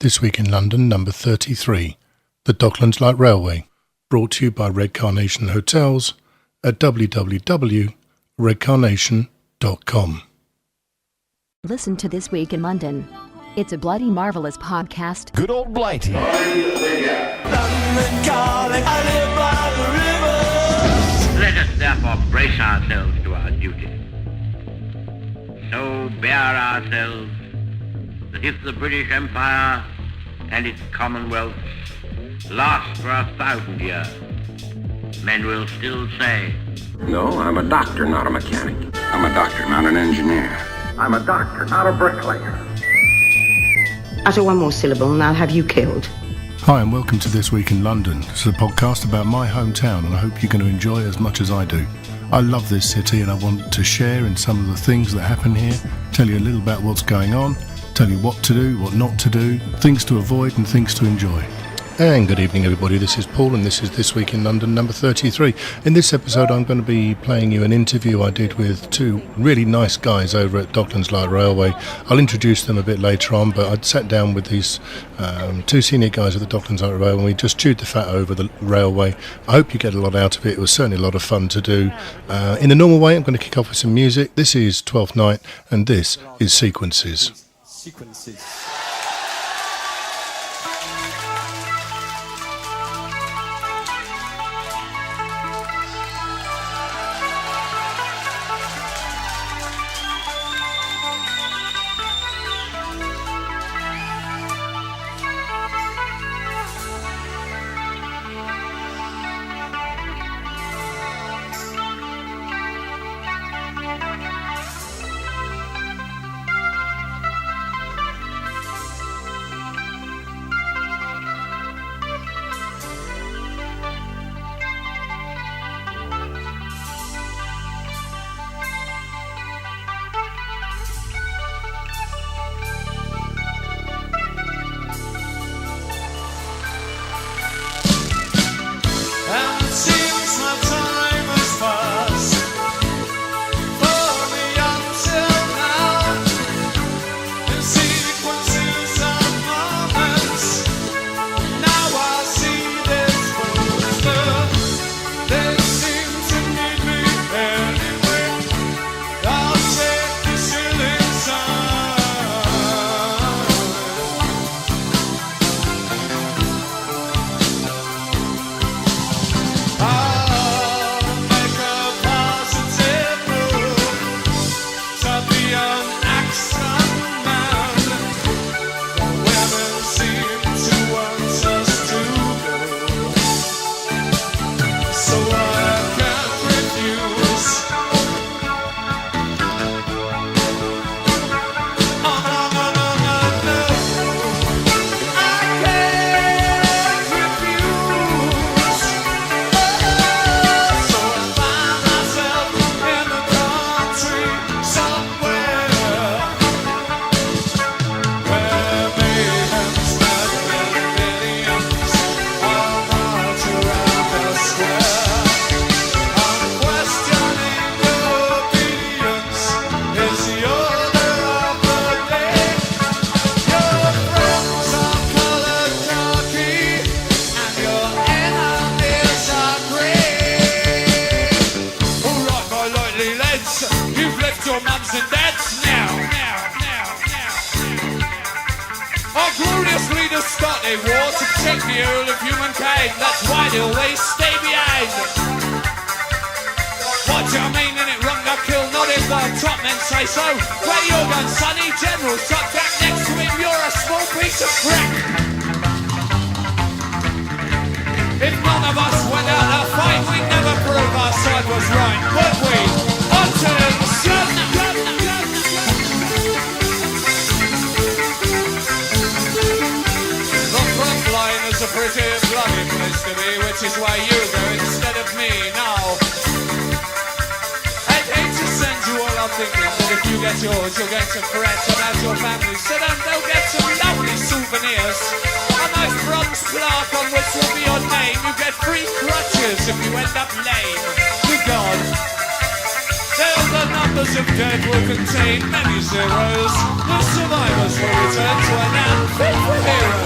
This Week in London, number 33, the Docklands Light Railway, brought to you by Red Carnation Hotels at www.redcarnation.com. Listen to This Week in London. It's a bloody marvellous podcast. Good old Blighty. London calling, I live by the river. Let us therefore brace ourselves to our duty. So bear ourselves that if the British Empire and its Commonwealth last for 1,000 years, men will still say, No, I'm a doctor, not a mechanic. I'm a doctor, not an engineer. I'm a doctor, not a bricklayer. Utter one more syllable and I'll have you killed. Hi and welcome to This Week in London. It's a podcast about my hometown and I hope you're going to enjoy it as much as I do. I love this city and I want to share in some of the things that happen here, tell you a little about what's going on, tell you what to do, what not to do, things to avoid and things to enjoy. And good evening everybody, this is Paul and this is This Week in London number 33. In this episode I'm going to be playing you an interview I did with two really nice guys over at Docklands Light Railway. I'll introduce them a bit later on, but I'd sat down with these two senior guys at the Docklands Light Railway and we just chewed the fat over the railway. I hope you get a lot out of it. It was certainly a lot of fun to do. In the normal way I'm going to kick off with some music. This is 12th Night and this is Sequences. Of dead will contain many zeros. The survivors will return to an unfit hero.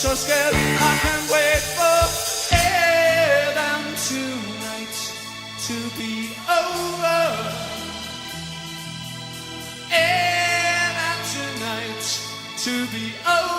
so scared. I can't wait for them tonight to be over. And tonight to be over.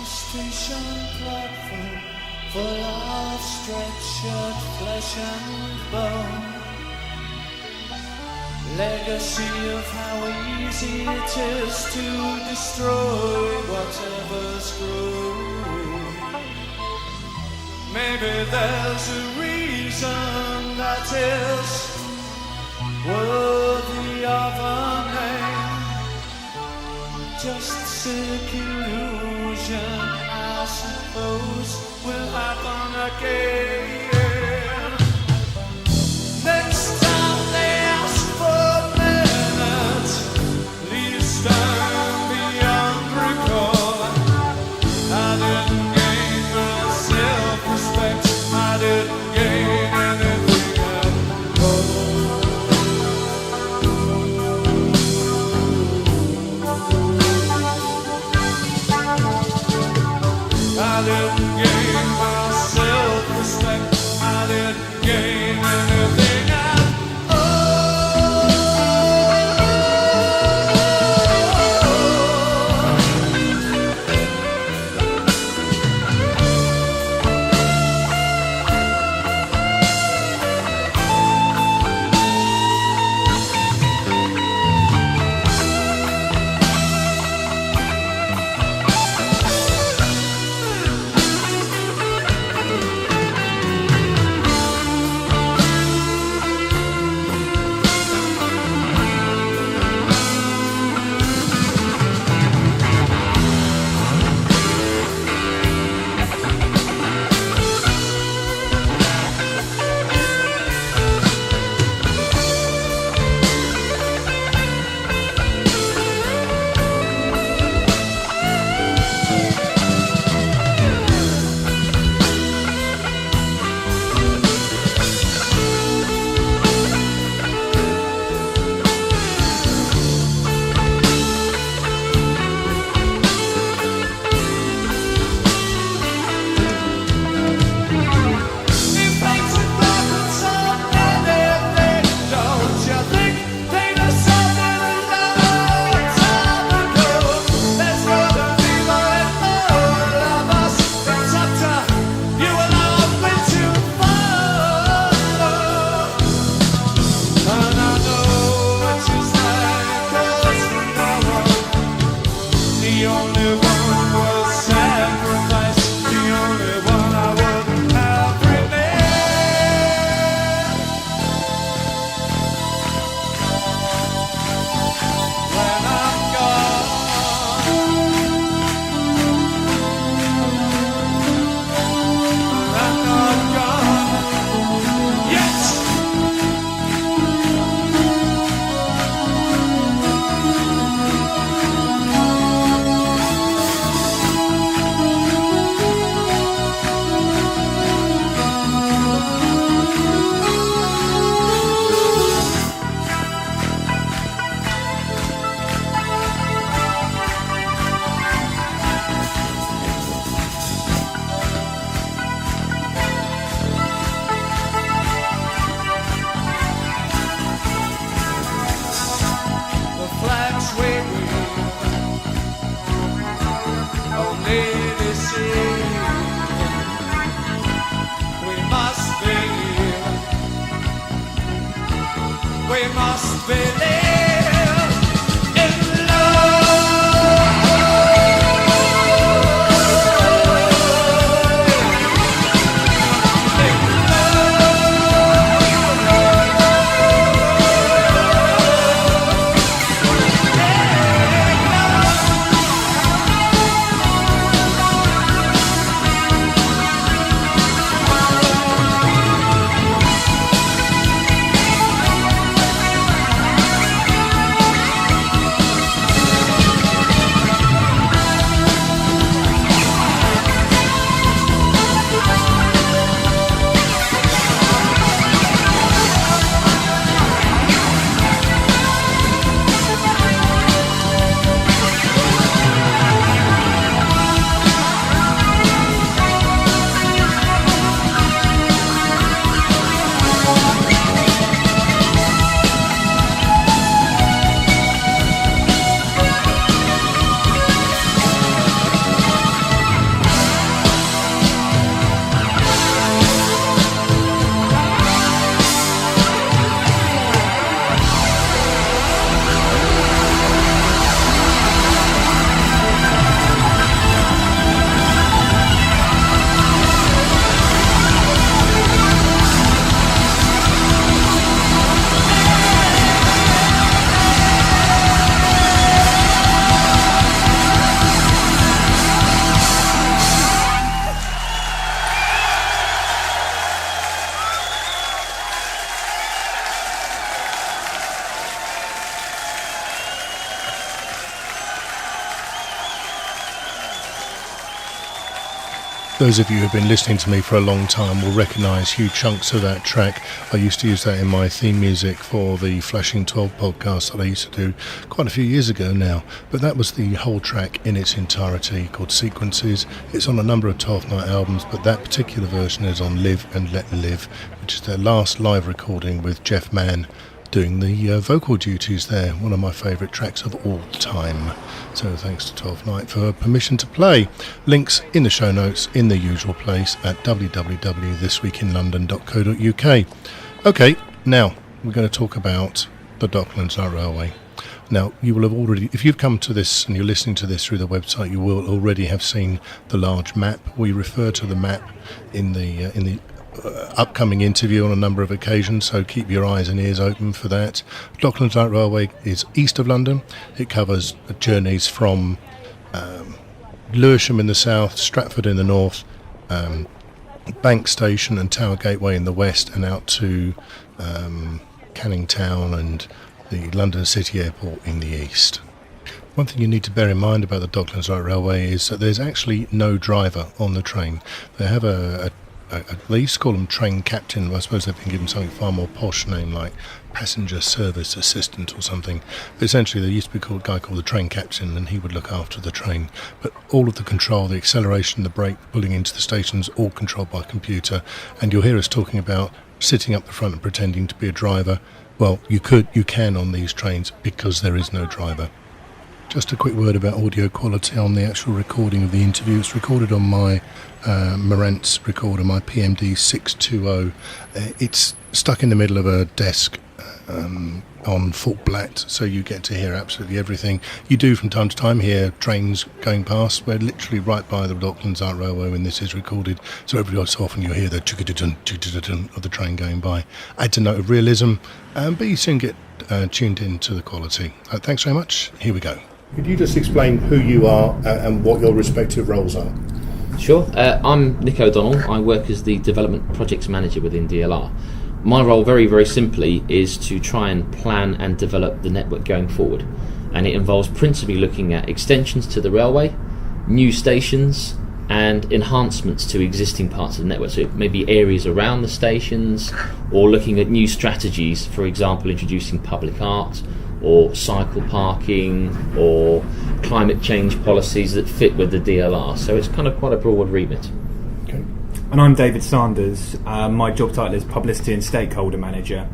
station platform full of stretched flesh and bone. Legacy of how easy it is to destroy whatever's grown. Maybe there's a reason that is worthy of a name. Just sick illusion, I suppose, will happen again. Next time they ask for minutes, please stand beyond recall. I didn't gain my self-respect, I didn't gain anything at all. I didn't gain my self-respect, I didn't gain anything at we must believe in love. Those of you who've been listening to me for a long time will recognise huge chunks of that track. I used to use that in my theme music for the Flashing 12 podcast that I used to do quite a few years ago now. But that was the whole track in its entirety, called Sequences. It's on a number of 12th Night albums, but that particular version is on Live and Let Live, which is their last live recording with Jeff Mann doing the vocal duties there. One of my favourite tracks of all time. So thanks to 12th Night for permission to play. Links in the show notes in the usual place at www.thisweekinlondon.co.uk. Okay, now we're going to talk about the Docklands Light Railway. Now, you will have already, if you've come to this and you're listening to this through the website, you will already have seen the large map. We refer to the map in the upcoming interview on a number of occasions, so keep your eyes and ears open for that. Docklands Light Railway is east of London. It covers journeys from Lewisham in the south, Stratford in the north, Bank Station and Tower Gateway in the west, and out to Canning Town and the London City Airport in the east. One thing you need to bear in mind about the Docklands Light Railway is that there's actually no driver on the train. They have they used to call them train captain, but I suppose they've been given something far more posh name like passenger service assistant or something. But essentially there used to be a guy called the train captain, and he would look after the train. But all of the control, the acceleration, the brake, pulling into the stations, all controlled by computer. And you'll hear us talking about sitting up the front and pretending to be a driver. Well, you can on these trains because there is no driver. Just a quick word about audio quality on the actual recording of the interview. It's recorded on my Marantz recorder, my PMD 620. It's stuck in the middle of a desk on full blatt, so you get to hear absolutely everything. You do from time to time hear trains going past. We're literally right by the Docklands Light Railway when this is recorded, so every so often you'll hear the chugga-dun of the train going by. Adds a note of realism, but you soon get tuned in to the quality. Thanks very much. Here we go. Could you just explain who you are and what your respective roles are? Sure. I'm Nick O'Donnell. I work as the Development Projects Manager within DLR. My role, very, very simply, is to try and plan and develop the network going forward. And it involves principally looking at extensions to the railway, new stations, and enhancements to existing parts of the network. So it may be areas around the stations, or looking at new strategies, for example, introducing public art, or cycle parking, or climate change policies that fit with the DLR. So it's kind of quite a broad remit. Okay. And I'm David Sanders. My job title is Publicity and Stakeholder Manager,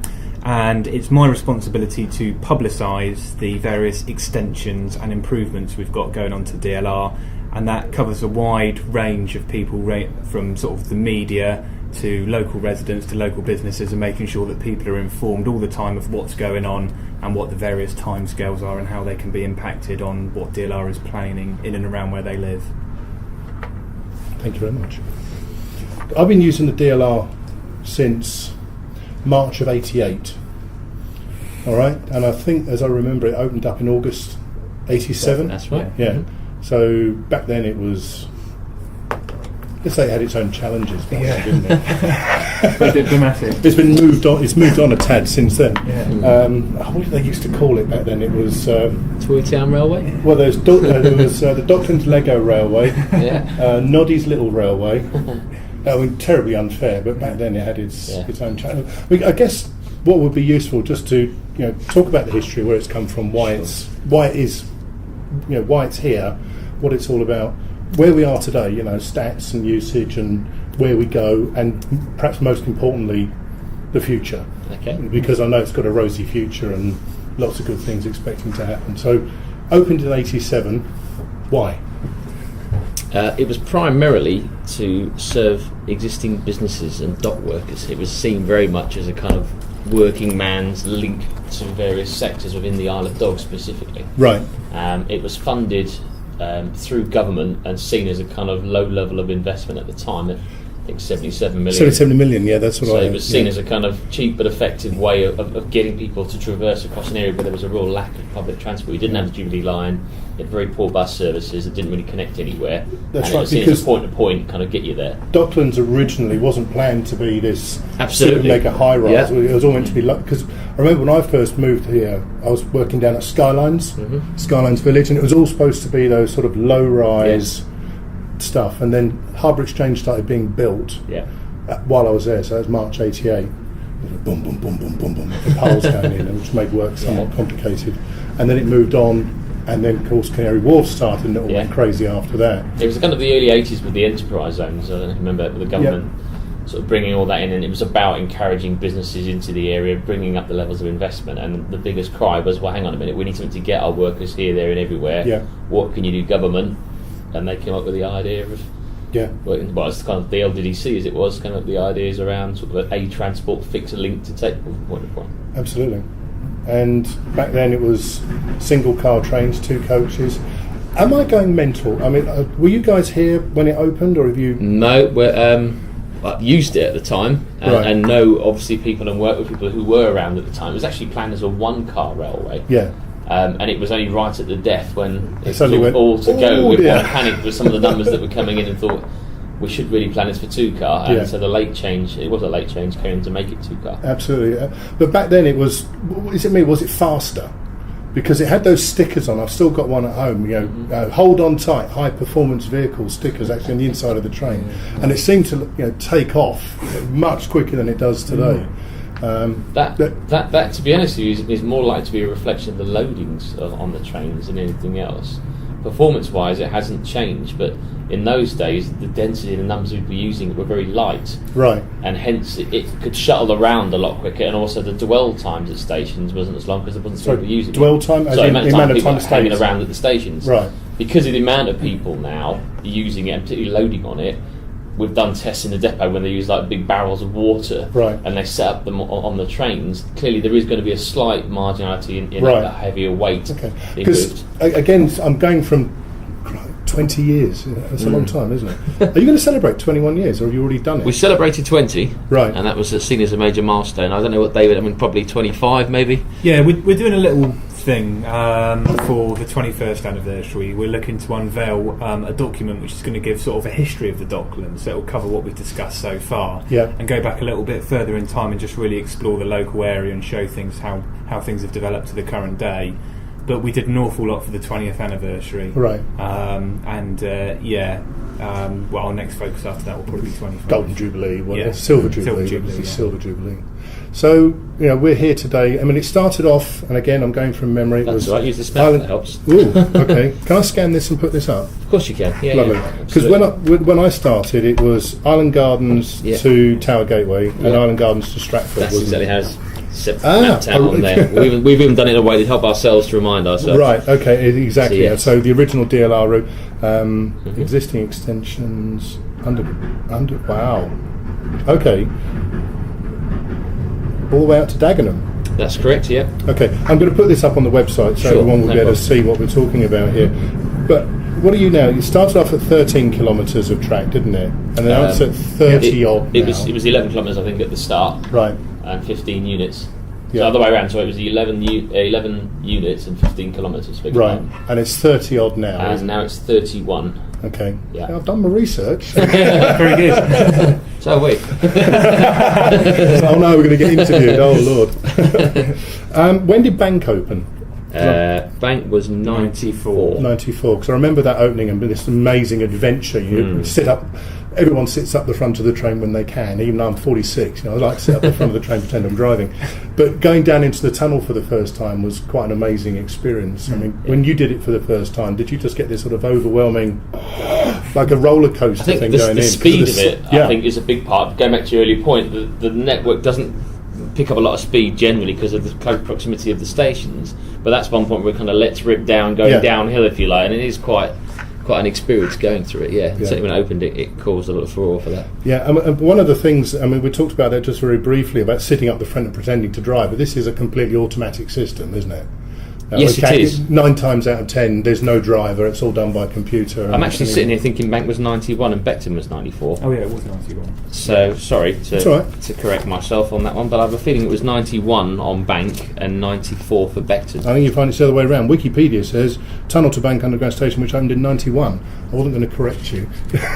and it's my responsibility to publicise the various extensions and improvements we've got going on to DLR, and that covers a wide range of people, from sort of the media to local residents to local businesses, and making sure that people are informed all the time of what's going on and what the various timescales are and how they can be impacted on what DLR is planning in and around where they live. Thank you very much. I've been using the DLR since March of '88. All right, and I think, as I remember, it opened up in August '87. That's right. Yeah. Mm-hmm. So back then it was, let's say, it had its own challenges, didn't it? But dramatic. It's been moved on. It's moved on a tad since then. Yeah. What did they used to call it back then? It was Toy Town Railway? well, there was the Docklands Lego Railway, Yeah. Noddy's Little Railway. I mean, terribly unfair, but back then it had its own challenge. I guess what would be useful just to talk about the history, where it's come from, why it is, why it's here, what it's all about, where we are today, stats and usage and where we go, and perhaps most importantly, the future. Okay. Because I know it's got a rosy future and lots of good things expecting to happen. So, opened in '87. Why? It was primarily to serve existing businesses and dock workers. It was seen very much as a kind of working man's link to various sectors within the Isle of Dogs specifically. Right. It was funded through government and seen as a kind of low level of investment at the time. I think 77 million. 77 million, yeah, that's what so I... it was seen as a kind of cheap but effective way of getting people to traverse across an area where there was a real lack of public transport. We didn't have the Jubilee line, it had very poor bus services, it didn't really connect ananywhere. That's and right, it was seen as a point-to-point, kind of get you there. Docklands originally wasn't planned to be this Absolutely. super mega high-rise. Yeah. It was all meant to be... Because I remember when I first moved here, I was working down at Skylines Village, and it was all supposed to be those sort of low-rise... Yes. stuff, and then Harbour Exchange started being built while I was there, so that was March 88. Boom, boom, boom, boom, boom, boom, the poles going in, and which made work somewhat complicated. And then it moved on, and then of course Canary Wharf started, and it all went crazy after that. It was kind of the early 80s with the enterprise zones. I don't know if you remember, with the government sort of bringing all that in, and it was about encouraging businesses into the area, bringing up the levels of investment. And the biggest cry was, well, hang on a minute, we need something to get our workers here, there, and everywhere. Yeah. What can you do, government? And they came up with the idea of well, it's kind of the LDDC as it was, kind of the ideas around sort of a transport fixer link to take from point to point. Absolutely. And back then it was single car trains, 2 coaches. Am I going mental? I mean, were you guys here when it opened, or have you? No, I used it at the time, and know obviously people and work with people who were around at the time. It was actually planned as a 1-car railway. Yeah. And it was only right at the death when it was all to go. Everyone panicked with some of the numbers that were coming in and thought, we should really plan this for 2-car. And so the late change, it was a late change, came to make it 2-car. Absolutely. But back then it was, was it faster? Because it had those stickers on. I've still got one at home, hold on tight, high performance vehicle stickers actually on the inside of the train. And it seemed to take off much quicker than it does today. That to be honest with you, is more likely to be a reflection of the loadings on the trains than anything else. Performance-wise, it hasn't changed, but in those days, the density and the numbers we'd be using were very light, right? And hence it could shuttle around a lot quicker, and also the dwell times at stations wasn't as long because there wasn't so people using dwell time. So the amount of time people hanging stays around at the stations, right? Because of the amount of people now using it, and particularly loading on it. We've done tests in the depot when they use like big barrels of water, right? And they set up them on the trains. Clearly, there is going to be a slight marginality in a heavier weight. Okay, because again, I'm going from 20 years. That's a long time, isn't it? Are you going to celebrate 21 years, or have you already done it? We celebrated 20, right? And that was seen as a major milestone. I don't know what David. I mean, probably 25, maybe. Yeah, we're doing a little thing for the 21st anniversary. We're looking to unveil a document which is going to give sort of a history of the Docklands, so it will cover what we've discussed so far, and go back a little bit further in time and just really explore the local area and show things how things have developed to the current day. But we did an awful lot for the 20th anniversary, right? Well, our next focus after that will probably be 25. Golden Jubilee, Silver Jubilee. Silver Jubilee. So, we're here today. I mean, it started off, and again, I'm going from memory. That's right, use the spell, that helps. Ooh, okay. Can I scan this and put this up? Of course you can, yeah. Lovely. Because when I started, it was Island Gardens to Tower Gateway, and Island Gardens to Stratford. That's exactly how it's mapped out on there. We've even done it in a way to help ourselves to remind ourselves. Right, okay, exactly. So the original DLR route, existing extensions, under wow. Okay. All the way out to Dagenham. That's correct, yeah. Okay, I'm going to put this up on the website so everyone will be able to see what we're talking about here. But what are you now? You started off at 13 kilometres of track, didn't it? And then now it's at 30 odd. It was 11 kilometres, I think, at the start. Right. And 15 units. So the other way around. So it was 11 units and 15 kilometres. Right. And it's 30 odd now. And now it's 31. Okay. Yeah. I've done my research. Very good. So we. Oh no, we're going to get interviewed. Oh Lord. When did Bank open? Bank was 94. 94. Because I remember that opening and this amazing adventure. You sit up. Everyone sits up the front of the train when they can. Even though I'm 46, I like to sit up the front of the train, pretend I'm driving. But going down into the tunnel for the first time was quite an amazing experience. I mean, when you did it for the first time, did you just get this sort of overwhelming, like a roller coaster thing going in? The speed of it, I think, is a big part. Going back to your earlier point, the network doesn't pick up a lot of speed generally because of the close proximity of the stations. But that's one point where it kind of lets rip down, going downhill, if you like, and it is quite an experience going through it, Certainly when it opened, it caused a lot of furore for that. Yeah, and one of the things, I mean, we talked about that just very briefly, about sitting up the front and pretending to drive, but this is a completely automatic system, isn't it? Yes, it is. 9 times out of 10, there's no driver, it's all done by computer. I'm actually sitting here thinking Bank was 91 and Beckton was 94. Oh yeah, it was 91. So, sorry to correct myself on that one, but I have a feeling it was 91 on Bank and 94 for Beckton. I think you find it's the other way around. Wikipedia says Tunnel to Bank Underground Station, which opened in 91. I wasn't going to correct you.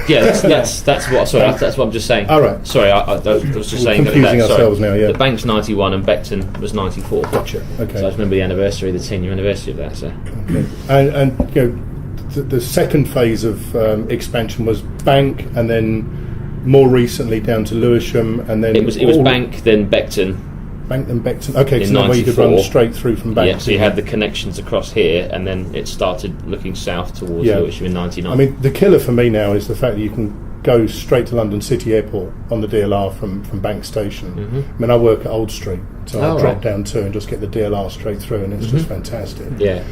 Yeah, that's what I'm just saying. All right. Sorry, I was just saying that. Confusing ourselves now, yeah. The Bank's 91 and Beckton was 94. Gotcha, okay. So I remember the anniversary, the 10-year anniversary of that, so. Okay. And the second phase of expansion was Bank, and then more recently down to Lewisham, and then it was Bank, then Beckton. Bank, then Beckton. Okay, in so now where you could 94. run straight through from Bank. Yeah, so you had the connections across here, and then it started looking south towards Lewisham in 99. I mean, the killer for me now is the fact that you can go straight to London City Airport on the DLR from Bank Station. I mean, I work at Old Street, so I drop down too and just get the DLR straight through, and it's just fantastic. Yeah.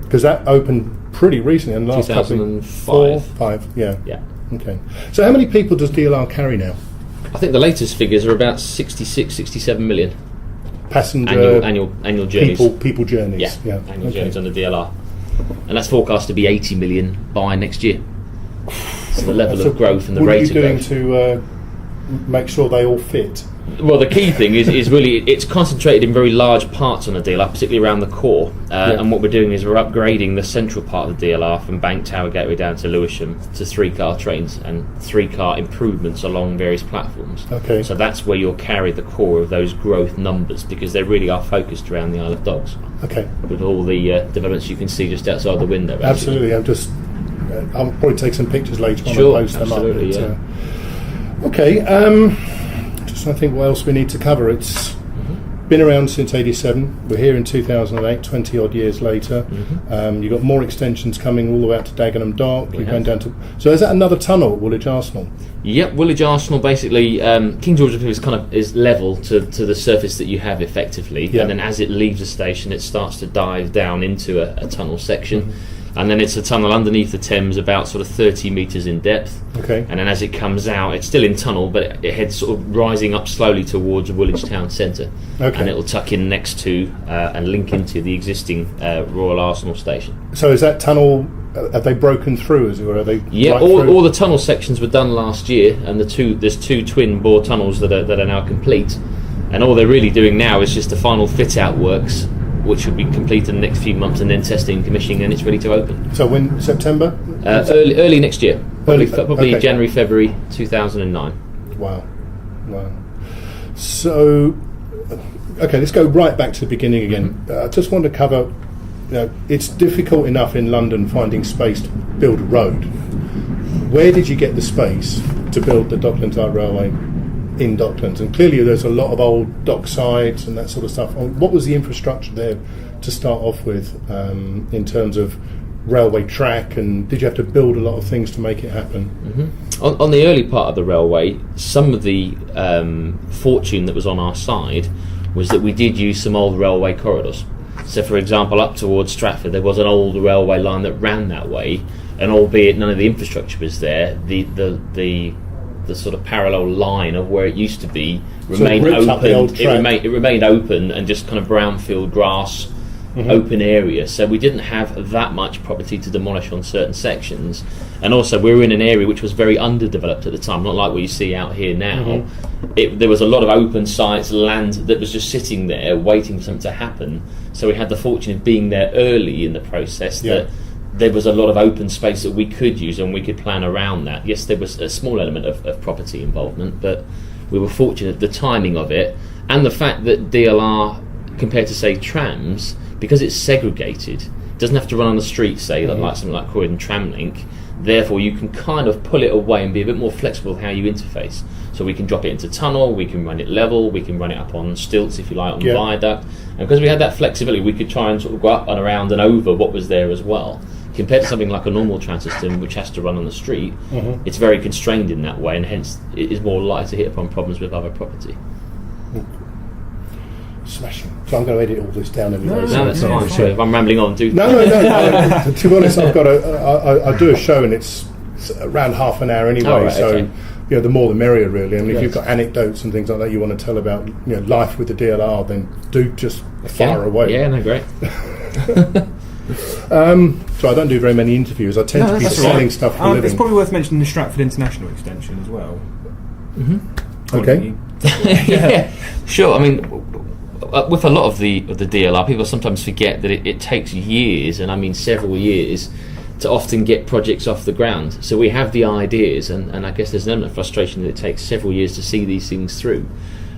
Because that opened pretty recently, in the last couple of 5. Yeah. Okay. So how many people does DLR carry now? I think the latest figures are about 66, 67 million. Passenger annual journeys. People journeys. Yeah, annual journeys on the DLR. And that's forecast to be 80 million by next year. So the level of growth and the rate of growth. What are you doing to make sure they all fit? Well, the key thing is really it's concentrated in very large parts on the DLR, particularly around the core. And what we're doing is we're upgrading the central part of the DLR from Bank Tower Gateway down to Lewisham to 3-car trains and 3-car improvements along various platforms. Okay. So that's where you'll carry the core of those growth numbers, because they really are focused around the Isle of Dogs. Okay. With all the developments you can see just outside the window. Basically. Absolutely. I'll probably take some pictures later on and post them up. I think what else we need to cover. It's been around since 87. We're here in 2008, 20 odd years later. You've got more extensions coming all the way out to Dagenham Dock. You're going down to. So is that another tunnel at Woolwich Arsenal? Yep, Woolwich Arsenal basically. King George is level to the surface that you have effectively, and then as it leaves the station, it starts to dive down into a tunnel section. And then it's a tunnel underneath the Thames, about sort of 30 metres in depth. Okay. And then as it comes out, it's still in tunnel, but it heads sort of rising up slowly towards Woolwich Town Centre. Okay. And it'll tuck in next to and link into the existing Royal Arsenal station. So is that tunnel? Have they broken through? As it were? Are they? Yeah. All the tunnel sections were done last year, and there's two twin bore tunnels that are now complete. And all they're really doing now is just the final fit out works, which should be completed in the next few months, and then testing and commissioning, and it's ready to open. So when? September? Early next year. Probably January, February 2009. Wow. So, okay, let's go right back to the beginning again. I just want to cover, it's difficult enough in London finding space to build a road. Where did you get the space to build the Docklands Light Railway in Docklands? And clearly there's a lot of old dock sites and that sort of stuff. What was the infrastructure there to start off with in terms of railway track, and did you have to build a lot of things to make it happen? On the early part of the railway, some of the fortune that was on our side was that we did use some old railway corridors. So for example, up towards Stratford there was an old railway line that ran that way, and albeit none of the infrastructure was there, the sort of parallel line of where it used to be remained open. It remained open and just kind of brownfield grass, open area. So we didn't have that much property to demolish on certain sections, and also we were in an area which was very underdeveloped at the time, not like what you see out here now. There was a lot of open sites, land that was just sitting there waiting for something to happen. So we had the fortune of being there early in the process, that there was a lot of open space that we could use and we could plan around that. Yes, there was a small element of property involvement, but we were fortunate the timing of it, and the fact that DLR, compared to say trams, because it's segregated, doesn't have to run on the street, say, like something like Croydon Tramlink. Therefore you can kind of pull it away and be a bit more flexible with how you interface. So we can drop it into tunnel, we can run it level, we can run it up on stilts if you like, on viaduct, and because we had that flexibility we could try and sort of go up and around and over what was there as well. Compared to something like a normal tram system which has to run on the street, it's very constrained in that way, and hence it is more likely to hit upon problems with other property. Smashing. So I'm going to edit all this down anyway. No, that's fine. Sure. If I'm rambling on, do. No. To be honest, I do a show and it's around half an hour anyway. The more the merrier, really. I mean, if you've got anecdotes and things like that you want to tell about life with the DLR, then do just fire away. Yeah, no, great. So I don't do very many interviews. I tend to be selling stuff for a living. It's probably worth mentioning the Stratford International extension as well. Okay. Yeah, sure. I mean, with a lot of the DLR, people sometimes forget that it takes years, and I mean several years, to often get projects off the ground. So we have the ideas, and I guess there's an element of frustration that it takes several years to see these things through.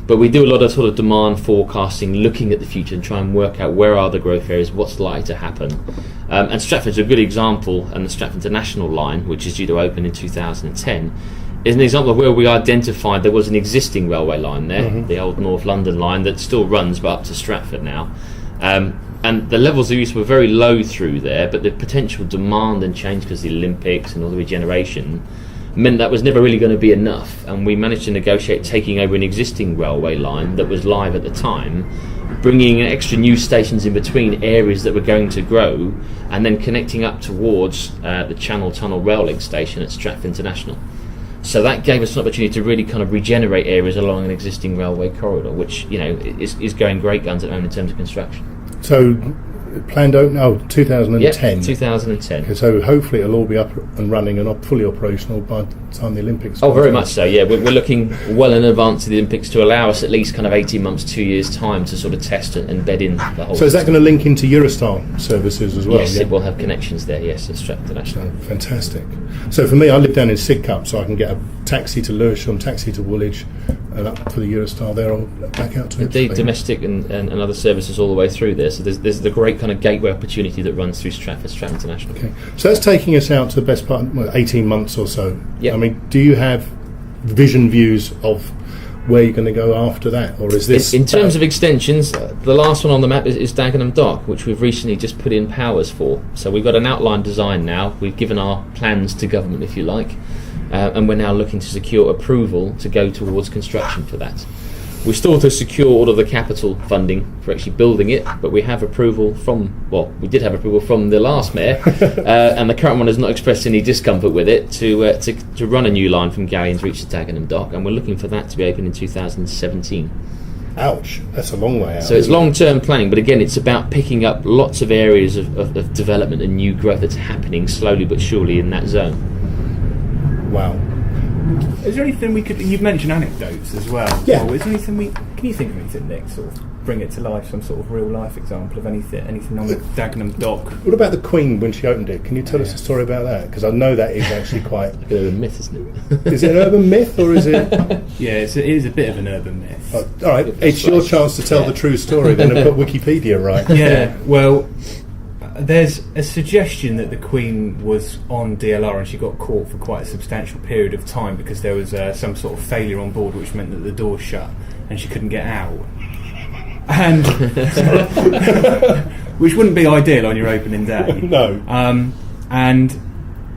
But we do a lot of sort of demand forecasting, looking at the future and try and work out where are the growth areas, what's likely to happen. And Stratford's a good example, and the Stratford International line, which is due to open in 2010, is an example of where we identified there was an existing railway line there, the old North London line that still runs but up to Stratford now. And the levels of use were very low through there, but the potential demand and change because of the Olympics and all the regeneration meant that was never really going to be enough, and we managed to negotiate taking over an existing railway line that was live at the time, bringing in extra new stations in between areas that were going to grow, and then connecting up towards the Channel Tunnel rail link station at Stratford International. So that gave us an opportunity to really kind of regenerate areas along an existing railway corridor, which is going great guns at the moment in terms of construction. So, planned open, 2010. Yeah, 2010. Okay, so hopefully it'll all be up and running and fully operational by the time the Olympics. Oh, very much so. Yeah, we're looking well in advance of the Olympics to allow us at least kind of 18 months, 2 years time to sort of test and bed in the whole. So is that going to link into Eurostar services as well? Yes, it will have connections there. Yes, at Stratford International. Oh, fantastic. So for me, I live down in Sidcup, so I can get a taxi to Lewisham, taxi to Woolwich, and up for the Eurostar there, or back out to Indeed, Ipswich. domestic and other services all the way through there. So there's the great kind of gateway opportunity that runs through Stratford International. Okay, so that's taking us out to the best part, 18 months or so. Yep. I mean, do you have vision views of where you're going to go after that, or is this... In terms of extensions, the last one on the map is Dagenham Dock, which we've recently just put in powers for. So we've got an outline design now. We've given our plans to government, if you like, and we're now looking to secure approval to go towards construction for that. We've still to secure all of the capital funding for actually building it, but we have approval from, we did have approval from the last mayor, and the current one has not expressed any discomfort with it, to run a new line from Galleons Reach to Dagenham Dock, and we're looking for that to be open in 2017. Ouch, that's a long way out. So it's long-term planning, but again, it's about picking up lots of areas of development and new growth that's happening slowly but surely in that zone. Wow. Is there anything we could... You've mentioned anecdotes as well. Yeah. Is there anything can you think of anything, Nick, sort of bring it to life, some sort of real-life example of anything on the Dagenham Dock? What about the Queen when she opened it? Can you tell us a story about that? Because I know that is actually quite... Like an urban myth, isn't it? Is it an urban myth, or is it... Yeah, it is a bit of an urban myth. All right, it's your chance to tell the true story then and put Wikipedia right. Yeah, well... There's a suggestion that the Queen was on DLR and she got caught for quite a substantial period of time because there was some sort of failure on board, which meant that the door shut and she couldn't get out. And which wouldn't be ideal on your opening day. No. And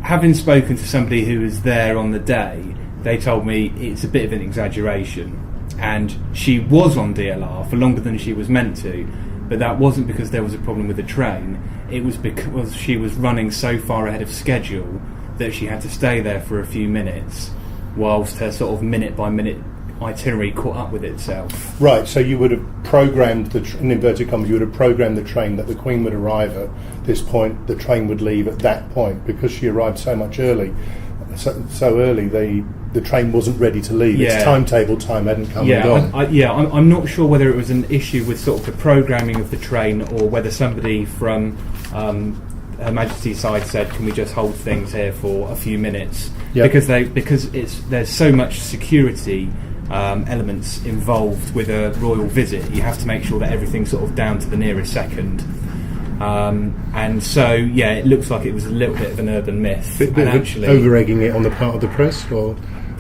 having spoken to somebody who was there on the day, they told me it's a bit of an exaggeration. And she was on DLR for longer than she was meant to, but that wasn't because there was a problem with the train. It was because she was running so far ahead of schedule that she had to stay there for a few minutes whilst her sort of minute-by-minute itinerary caught up with itself. Right, so you would have programmed, in inverted commas, you would have programmed the train that the Queen would arrive at this point, the train would leave at that point, because she arrived so much early. So early, the train wasn't ready to leave. Yeah. Its timetable time hadn't come and gone. I'm not sure whether it was an issue with sort of the programming of the train or whether somebody from Her Majesty's side said, "Can we just hold things here for a few minutes?" Yep. Because there's so much security elements involved with a royal visit. You have to make sure that everything's sort of down to the nearest second. And so, yeah, it looks like it was a little bit of an urban myth. Bit and of actually, over-egging it on the part of the press, or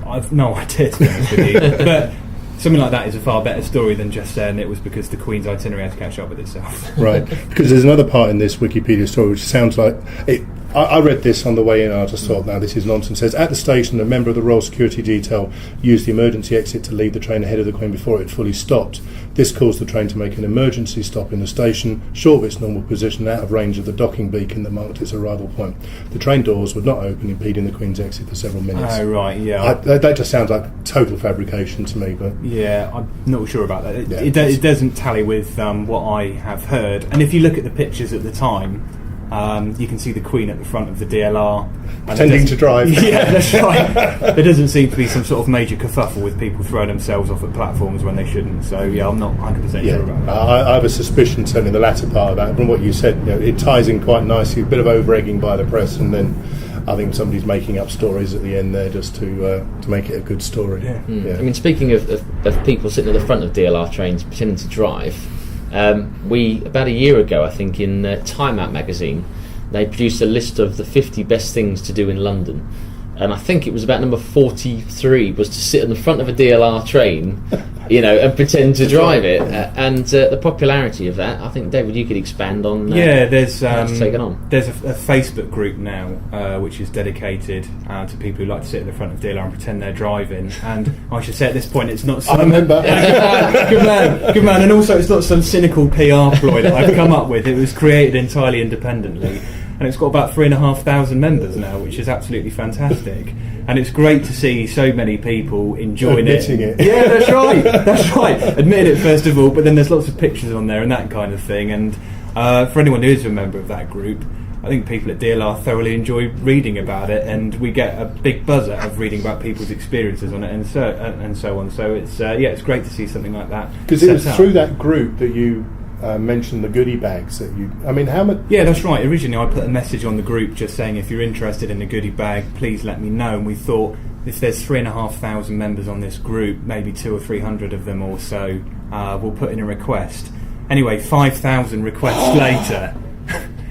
I've no idea, to be honest with you. But something like that is a far better story than just saying it was because the Queen's itinerary had to catch up with itself. right? Because there's another part in this Wikipedia story which sounds like it. I read this on the way in and I just thought, now this is nonsense. It says, at the station, a member of the Royal Security Detail used the emergency exit to leave the train ahead of the Queen before it fully stopped. This caused the train to make an emergency stop in the station, short of its normal position, out of range of the docking beacon that marked its arrival point. The train doors would not open, impeding the Queen's exit for several minutes. Oh, right, yeah. That just sounds like total fabrication to me. But yeah, I'm not sure about that. Yeah, it doesn't tally with what I have heard. And if you look at the pictures at the time, you can see the Queen at the front of the DLR pretending to drive. Yeah, that's right. There doesn't seem to be some sort of major kerfuffle with people throwing themselves off at platforms when they shouldn't. So yeah, I'm not 100% sure about that. I have a suspicion, certainly in the latter part of that, from what you said, it ties in quite nicely. A bit of over-egging by the press, and then I think somebody's making up stories at the end there just to make it a good story. Yeah. I mean, speaking of people sitting at the front of DLR trains pretending to drive, we, about a year ago, I think, in Time Out magazine, they produced a list of the 50 best things to do in London. And I think it was about number 43 was to sit in the front of a DLR train, and pretend to drive it. And the popularity of that, I think, David, you could expand on. There's taken on. There's a Facebook group now which is dedicated to people who like to sit at the front of DLR and pretend they're driving. And I should say at this point, it's not some... I remember. Good man. And also, it's not some cynical PR ploy that I've come up with. It was created entirely independently. And it's got about 3,500 members now, which is absolutely fantastic. And it's great to see so many people enjoying Admitting it. Yeah, that's right. Admitting it first of all, but then there's lots of pictures on there and that kind of thing. And for anyone who is a member of that group, I think people at DLR thoroughly enjoy reading about it, and we get a big buzz out of reading about people's experiences on it, and so on. So it's great to see something like that. Because it was through that group that you mentioned the goodie bags that you... I mean, how much... Yeah, that's right. Originally I put a message on the group just saying, if you're interested in a goodie bag, please let me know. And we thought, if there's 3,500 members on this group, maybe 200 or 300 of them or so, we'll put in a request. Anyway, 5,000 requests later,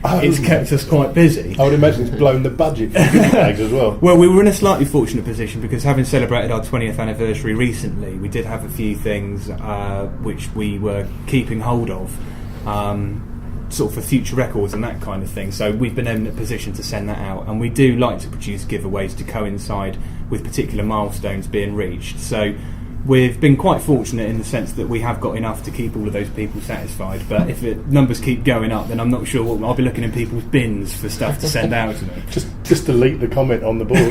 it's kept us quite busy. I would imagine it's blown the budget for goodie bags as well. Well, we were in a slightly fortunate position because, having celebrated our 20th anniversary recently, we did have a few things which we were keeping hold of, sort of for future records and that kind of thing. So we've been in a position to send that out, and we do like to produce giveaways to coincide with particular milestones being reached. So we've been quite fortunate in the sense that we have got enough to keep all of those people satisfied. But if numbers keep going up, then I'm not sure what I'll be looking in people's bins for stuff to send out to them. Just delete the comment on the board.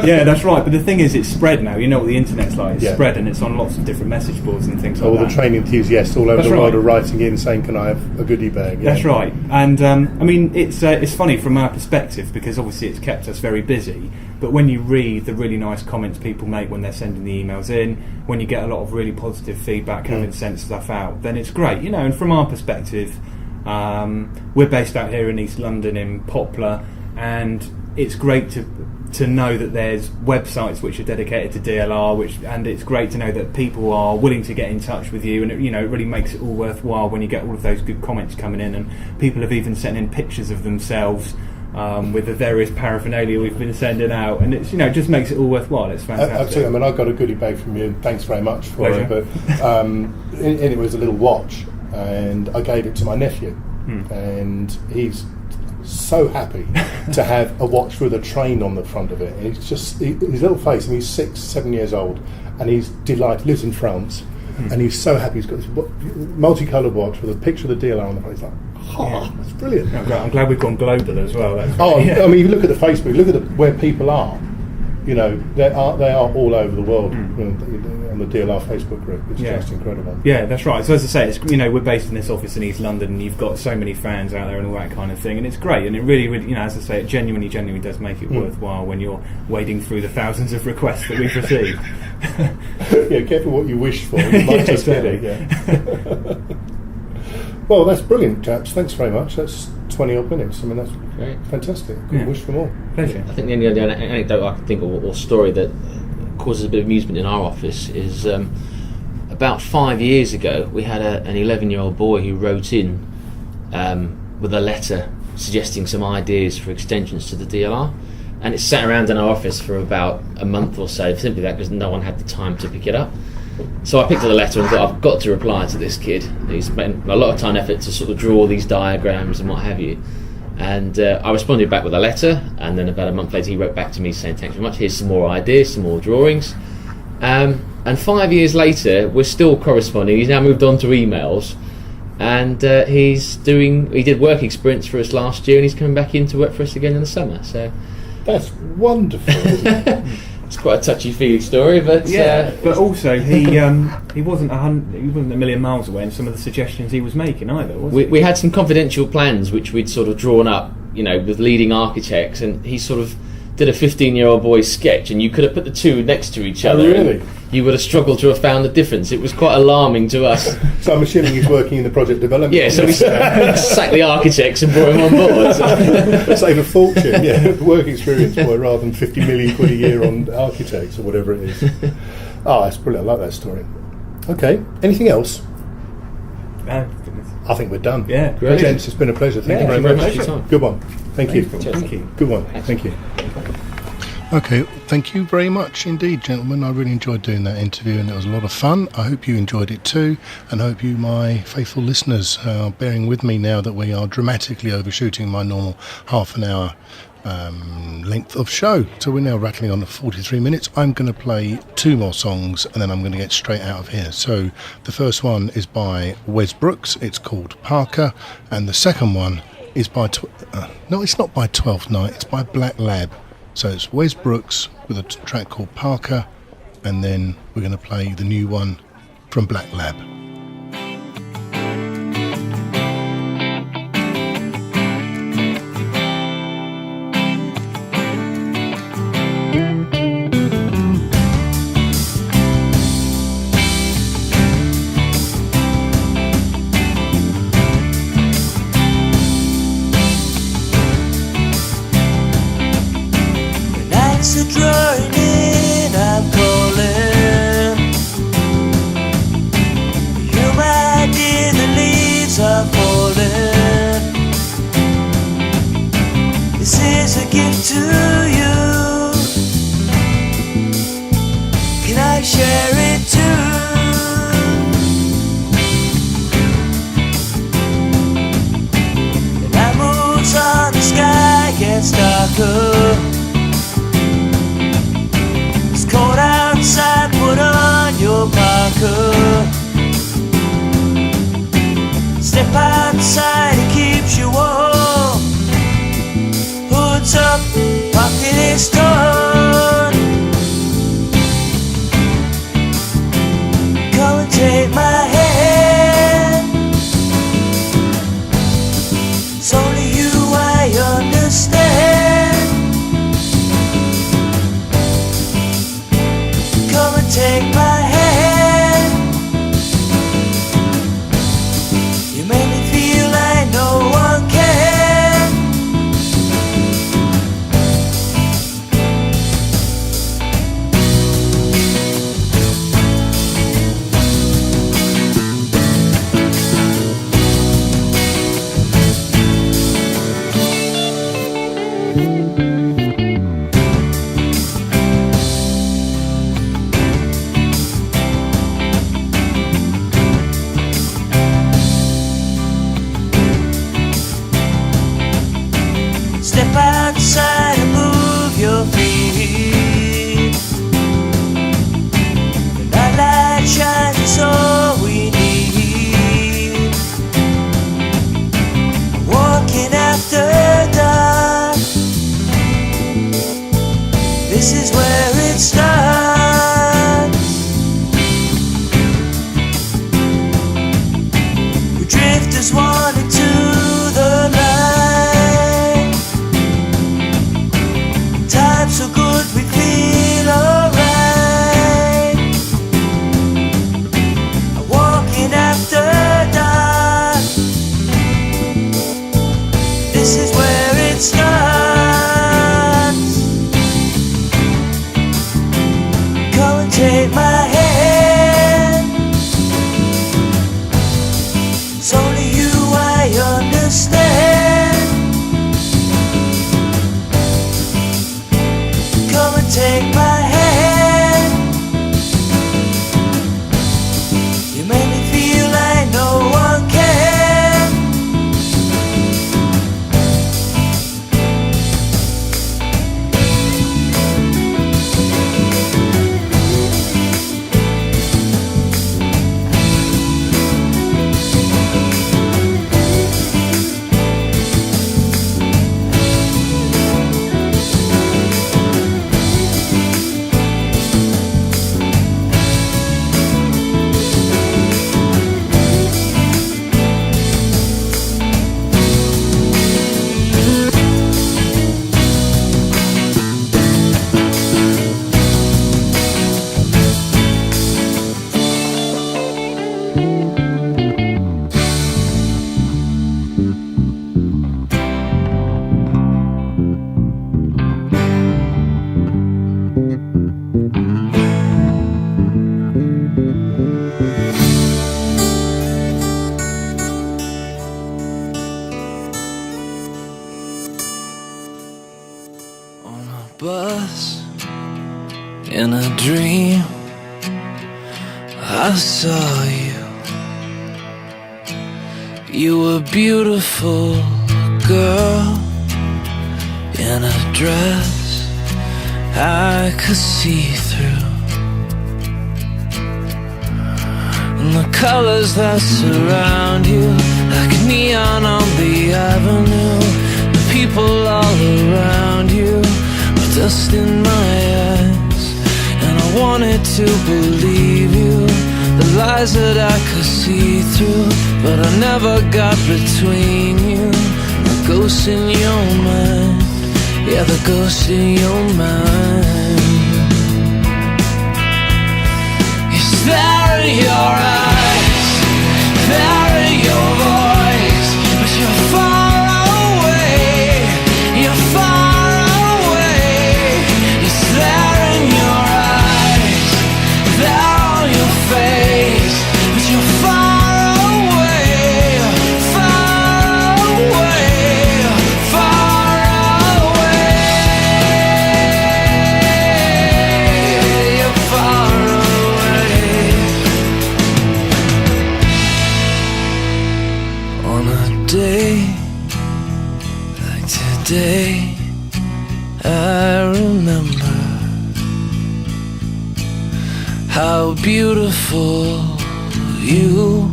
Yeah, that's right. But the thing is, it's spread now. You know what the internet's like. It's spread, and it's on lots of different message boards and things like that. All the train enthusiasts all over the world are writing in saying, "Can I have a goodie bag?" Yeah. That's right. And I mean, it's funny from our perspective because obviously it's kept us very busy. But when you read the really nice comments people make when they're sending the emails in, when you get a lot of really positive feedback having sent stuff out, then it's great, And from our perspective, we're based out here in East London in Poplar, and it's great to know that there's websites which are dedicated to DLR, and it's great to know that people are willing to get in touch with you, and it really makes it all worthwhile when you get all of those good comments coming in, and people have even sent in pictures of themselves. With the various paraphernalia we've been sending out, and it's it just makes it all worthwhile. It's fantastic. Absolutely. I mean, I got a goodie bag from you. Thanks very much for it. But and it was a little watch, and I gave it to my nephew, and he's so happy to have a watch with a train on the front of it. And it's just his little face. I mean, he's 6-7 years old, and he's delighted. Lives in France. And he's so happy. He's got this multicoloured watch with a picture of the DLR on the front. He's like, that's brilliant. I'm glad we've gone global as well. I mean, you look at the Facebook, look at where people are. They are all over the world on the DLR Facebook group. It's just incredible. Yeah, that's right. So as I say, it's, we're based in this office in East London, and you've got so many fans out there and all that kind of thing, and it's great. And it really, as I say, it genuinely does make it worthwhile when you're wading through the thousands of requests that we've received. Yeah, careful what you wish for. You might just get it. Yeah. Well, that's brilliant, chaps. Thanks very much. That's 20 odd minutes. I mean, that's great. Fantastic. Couldn't wish for more. Pleasure. I think the only anecdote I can think of, or story that causes a bit of amusement in our office is about 5 years ago we had an 11-year-old boy who wrote in with a letter suggesting some ideas for extensions to the DLR, and it sat around in our office for about a month or so, simply that because no one had the time to pick it up. So I picked up the letter and thought, I've got to reply to this kid. He's spent a lot of time and effort to sort of draw these diagrams and what have you. And I responded back with a letter, and then about a month later he wrote back to me saying, thanks very much, here's some more ideas, some more drawings. And 5 years later we're still corresponding. He's now moved on to emails, and he did work experience for us last year, and he's coming back in to work for us again in the summer. So that's wonderful. It's quite a touchy-feely story, but but also he wasn't a million miles away in some of the suggestions he was making either. We had some confidential plans which we'd sort of drawn up, with leading architects, and he sort of did a 15-year-old boy's sketch, and you could have put the two next to each other. Oh, really? You would have struggled to have found the difference. It was quite alarming to us. So I'm assuming he's working in the project development. Yeah, so we sacked the architects and brought him on board. Save a fortune, yeah. Work experience, boy, rather than 50 million quid a year on architects or whatever it is. Oh, that's brilliant. I like that story. Okay, anything else? Goodness. I think we're done. Yeah, great. Gents, it's been a pleasure. Thank you very very much. much for your time. Good one. Thank you. Thank you. Good one. Thank you. Okay, thank you very much indeed, gentlemen. I really enjoyed doing that interview and it was a lot of fun. I hope you enjoyed it too, and I hope you, my faithful listeners, are bearing with me now that we are dramatically overshooting my normal half an hour length of show. So we're now rattling on to 43 minutes. I'm going to play two more songs and then I'm going to get straight out of here. So the first one is by Wes Brooks. It's called Parker, and the second one is by no, it's not by 12th Night, it's by Black Lab. So it's Wes Brooks with a track called Parker, and then we're going to play the new one from Black Lab. Nights are drawing in, I'm calling you, my dear, the leaves are falling. This is a gift to you. Can I share it too? The night moves on, the sky gets darker. Cold outside, put on your parka. Step outside, it keeps you warm. Hood's up, pocket is torn. Come and take my hand. It's only you I understand. Come and take my hand. You make me feel like no one can. In a dream, I saw you. You were beautiful, girl, in a dress I could see through. And the colors that surround you, like neon on the avenue. The people all around you were dust in my eyes. And I wanted to believe you, the lies that I could see through, but I never got between you. The ghost in your mind, yeah, the ghost in your mind. Is there in your eyes, there in your voice, but you're far away, you're far away. Is there in your eyes, there on your face, but you're far away, far away, far away. You're far away. On a day like today, I remember how beautiful you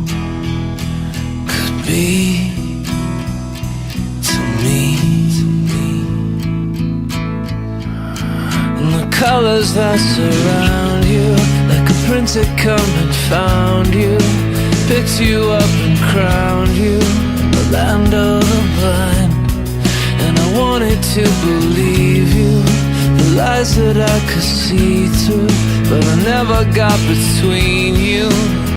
could be to me. And the colors that surround you, like a prince had come and found you, picked you up and crowned you in the land of the blind. And I wanted to believe you, the lies that I could see through, but I never got between you.